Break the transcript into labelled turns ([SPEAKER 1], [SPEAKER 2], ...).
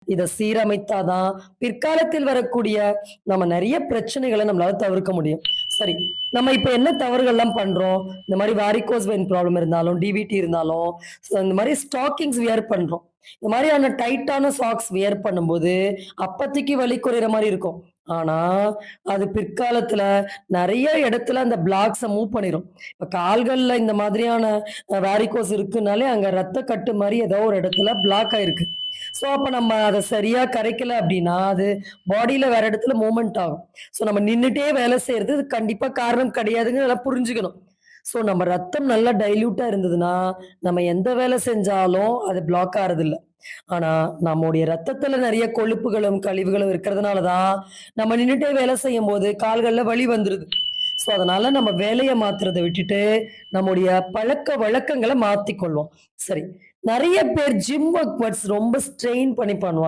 [SPEAKER 1] இத சீரமைத்தாதான் பிற்காலத்தில் வரக்கூடிய நம்ம நெறைய பிரச்சனைகள நம்மளால தவிர்க்க முடியும். சரி, நம்ம இப்ப என்ன தவறுகள்லாம் பண்றோம்? இந்த மாரி வாரிகோஸ் வெயின் ப்ராப்ளம் இருந்தாலும், டிவிடி இருந்தாலும், இந்த மாரி ஸ்டாக்கிங்ஸ் வியர் பண்றோம். இந்த மாரியான டைட்டான சாக்ஸ் வியர் பண்ணும்போது, அப்பதைக்கு வலி குறையிற மாரி இருக்கும். ஆனா, அது பிற்காலத்துல நெறைய இடத்துல அந்த பிளாக்ஸ மூவ் பண்ணிரும். இப்ப கால்கள்ல இந்த மாதிரியான வாரிகோஸ் இருக்குனாலே, அங்க ரத்த கட்டு மாரி ஏதோ ஒரு இடத்துல பிளாக் ஆயிருக்கு. ஸோ, அப்ப நம்ம அத சரியா கரைக்கல அப்டின்னா, அது பாடியில வேற இடத்துல மூவ்மெண்ட் ஆகும். ஸோ, நம்ம நின்னுட்டே வேலை செய்றது இது கண்டிப்பா காரணம் கிடையாதுங்கிறத புரிஞ்சுக்கணும். ஸோ, நம்ம ரத்தம் நல்லா டைல்யூட்டா இருந்ததுன்னா, நம்ம எந்த வேலை செஞ்சாலும் அது பிளாக் ஆறதில்ல. ஆனா, நம்முடைய ரத்தத்துல நெறைய கொழுப்புகளும், கழிவுகளும் இருக்கிறதுனால தான், நம்ம நின்னுட்டே வேலை செய்யும்போது கால்கள்ல வலி வந்துருது. ஸோ, அதனால நம்ம வேலைய மாத்துறத விட்டுட்டு, நம்முடைய பழக்கவழக்கங்கள மாத்திக்கொள்வோம். சரி. நெறைய பேர் ஜிம் ஒர்க் அவுட்ஸ் ரொம்ப ஸ்ட்ரெயின் பண்ணி பண்ணுவாங்க.